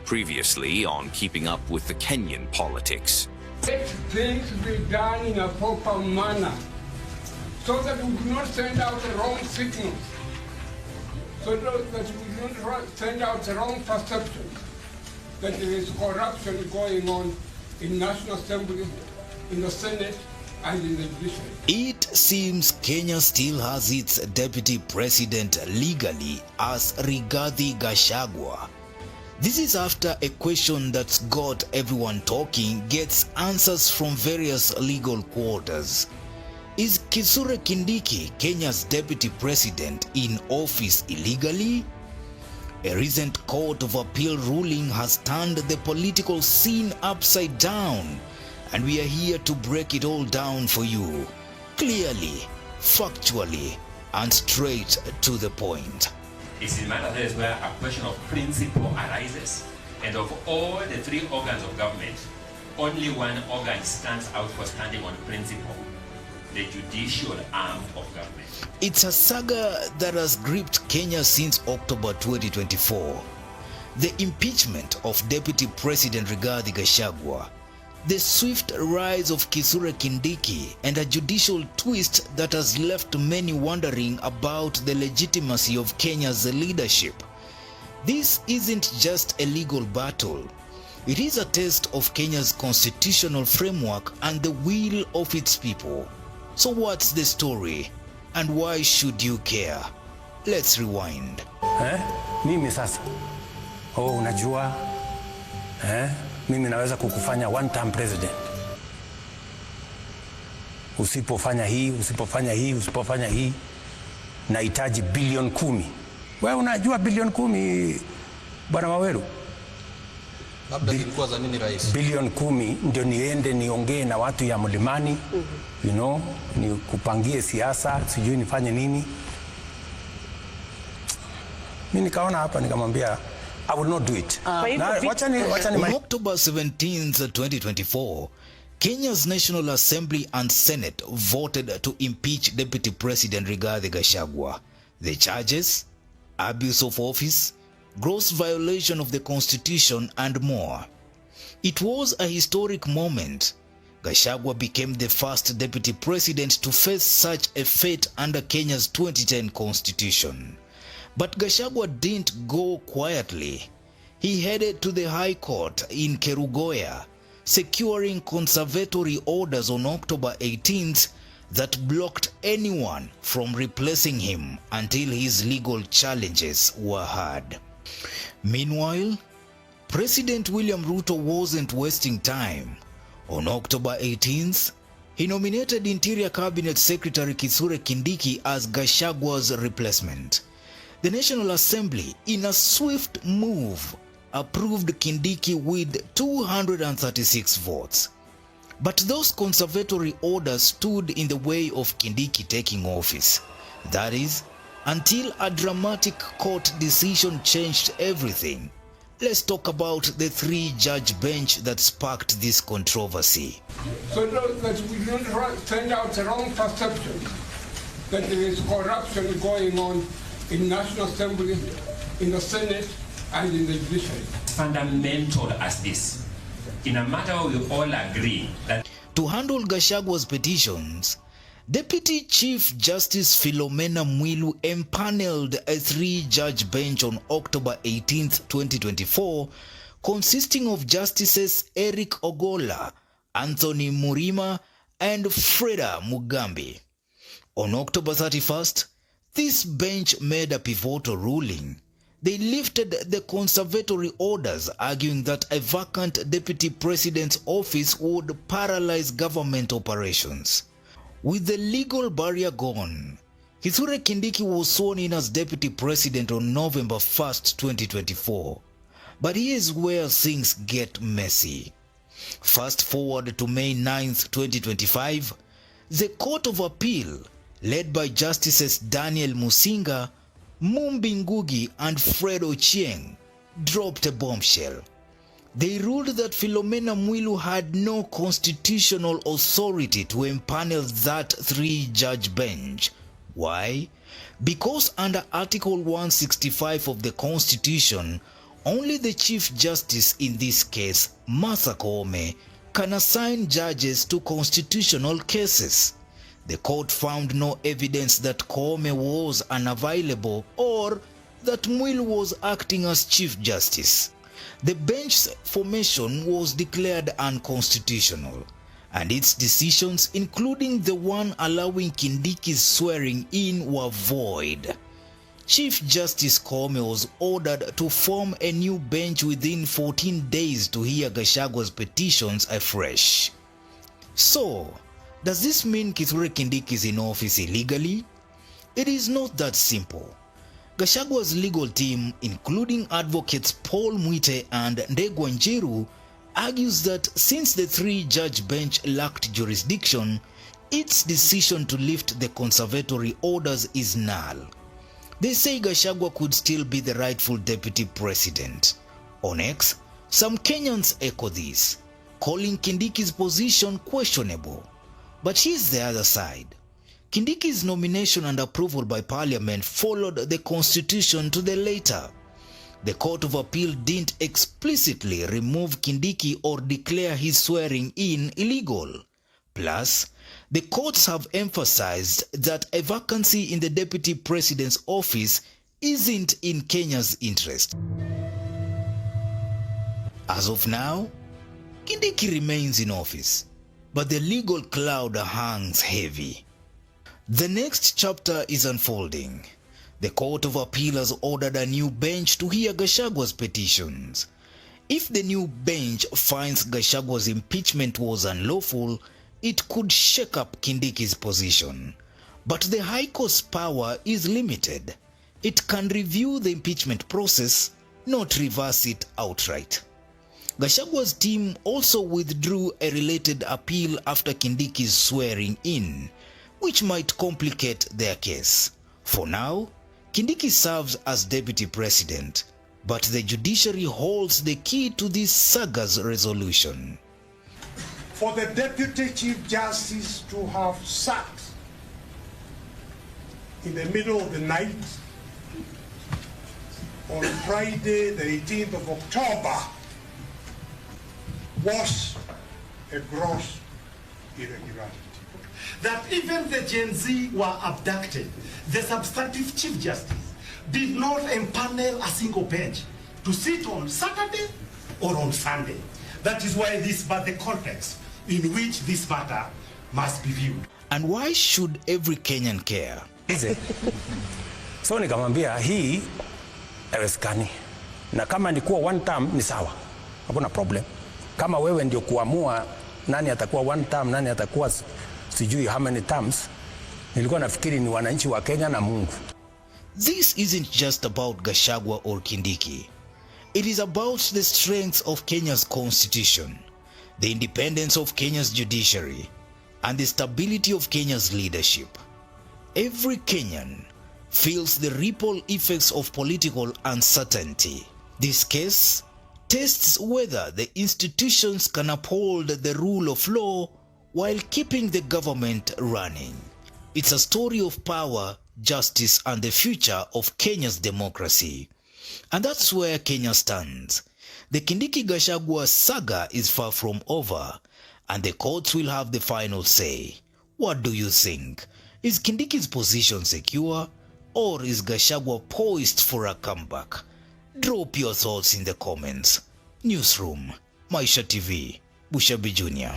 Previously on Keeping Up with the Kenyan Politics. Let things be done in a proper manner so that we do not send out the wrong signals, so that we do not send out the wrong perception that there is corruption going on in National Assembly, in the Senate, and in the judiciary. It seems Kenya still has its deputy president legally as Rigathi Gachagua. This is after a question that's got everyone talking gets answers from various legal quarters. Is KITHURE Kindiki, Kenya's deputy president, in office illegally? A recent Court of Appeal ruling has turned the political scene upside down, and we are here to break it all down for you, clearly, factually, and straight to the point. It's a matter that is where a question of principle arises, and of all the three organs of government, only one organ stands out for standing on principle: the judicial arm of government. It's a saga that has gripped Kenya since October 2024. The impeachment of Deputy President Rigathi Gachagua, the swift rise of KITHURE Kindiki, and a judicial twist that has left many wondering about the legitimacy of Kenya's leadership. This isn't just a legal battle. It is a test of Kenya's constitutional framework and the will of its people. So what's the story? And why should you care? Let's rewind. Mimi sasa. Unajua? Mimi naweza kukufanya one term president. Usipofanya hii, usipofanya hii, usipofanya hii, nahitaji bilioni 10. Wewe unajua bilioni 10, Bwana Waweru? Labda kilikuwa za nini rais? Bilioni 10 ndio niende niongee na watu ya mlimani, you know, ni kupangie siasa, sijui nifanye nini. Mimi nikaona hapa nikamwambia I will not do it. On October 17th, 2024, Kenya's National Assembly and Senate voted to impeach Deputy President Rigathi Gachagua. The charges: abuse of office, gross violation of the Constitution, and more. It was a historic moment. Gachagua became the first deputy president to face such a fate under Kenya's 2010 Constitution. But Gachagua didn't go quietly. He headed to the High Court in Kerugoya, securing conservatory orders on October 18th that blocked anyone from replacing him until his legal challenges were heard. Meanwhile, President William Ruto wasn't wasting time. On October 18th, he nominated Interior Cabinet Secretary KITHURE Kindiki as Gachagua's replacement. The National Assembly, in a swift move, approved Kindiki with 236 votes. But those conservatory orders stood in the way of Kindiki taking office. That is, until a dramatic court decision changed everything. Let's talk about the three-judge bench that sparked this controversy. So that we don't send out the wrong perception that there is corruption going on in National Assembly, in the Senate, and in the judiciary. Fundamental as this, in a matter we all agree that to handle Gachagua's petitions, Deputy Chief Justice Philomena Mwilu empaneled a three-judge bench on October 18, 2024, consisting of Justices Eric Ogolla, Anthony Murima, and Freda Mugambi. On October 31st, this bench made a pivotal ruling. They lifted the conservatory orders, arguing that a vacant deputy president's office would paralyze government operations. With the legal barrier gone, KITHURE Kindiki was sworn in as deputy president on November 1st, 2024. But here's where things get messy. Fast forward to May 9th, 2025, the Court of Appeal, led by Justices Daniel Musinga, Mumbi Ngugi, and Fred Ochieng, dropped a bombshell. They ruled that Philomena Mwilu had no constitutional authority to empanel that three-judge bench. Why? Because under Article 165 of the Constitution, only the Chief Justice in this case, Martha Koome, can assign judges to constitutional cases. The court found no evidence that Koome was unavailable or that Mwilu was acting as Chief Justice. The bench's formation was declared unconstitutional, and its decisions, including the one allowing Kindiki's swearing in, were void. Chief Justice Koome was ordered to form a new bench within 14 days to hear Gachagua's petitions afresh. So, does this mean KITHURE Kindiki is in office illegally? It is not that simple. Gachagua's legal team, including advocates Paul Mwite and Ndegwa Njiru, argues that since the three-judge bench lacked jurisdiction, its decision to lift the conservatory orders is null. They say Gachagua could still be the rightful deputy president. On X, some Kenyans echo this, calling Kindiki's position questionable. But here's the other side. Kindiki's nomination and approval by Parliament followed the Constitution to the letter. The Court of Appeal didn't explicitly remove Kindiki or declare his swearing in illegal. Plus, the courts have emphasized that a vacancy in the Deputy President's office isn't in Kenya's interest. As of now, Kindiki remains in office, but the legal cloud hangs heavy. The next chapter is unfolding. The Court of Appeal has ordered a new bench to hear Gachagua's petitions. If the new bench finds Gachagua's impeachment was unlawful, it could shake up Kindiki's position. But the High Court's power is limited. It can review the impeachment process, not reverse it outright. Gachagua's team also withdrew a related appeal after Kindiki's swearing in, which might complicate their case. For now, Kindiki serves as deputy president, but the judiciary holds the key to this saga's resolution. For the deputy chief justice to have sat in the middle of the night on Friday, the 18th of October, was a gross irregularity. That even the Gen Z were abducted, the substantive chief justice did not empanel a single bench to sit on Saturday or on Sunday. That is why this was the context in which this matter must be viewed. And why should every Kenyan care? So nikamwambia hii haiwezekani. Na kama ni kuwa one term ni sawa. Hakuna problem. Kama wewe ndio kuamua nani atakuwa one term, nani atakuwa sijui how many terms, nilikuwa nafikiri ni wananchi wa Kenya na Mungu. This isn't just about Gachagua or Kindiki. It is about the strength of Kenya's constitution, the independence of Kenya's judiciary, and the stability of Kenya's leadership. Every Kenyan feels the ripple effects of political uncertainty. This case tests whether the institutions can uphold the rule of law while keeping the government running. It's a story of power, justice, and the future of Kenya's democracy. And that's where Kenya stands. The Kindiki-Gachagua saga is far from over, and the courts will have the final say. What do you think? Is Kindiki's position secure, or is Gachagua poised for a comeback? Drop your thoughts in the comments. Newsroom, Maisha TV, Bushabi Jr.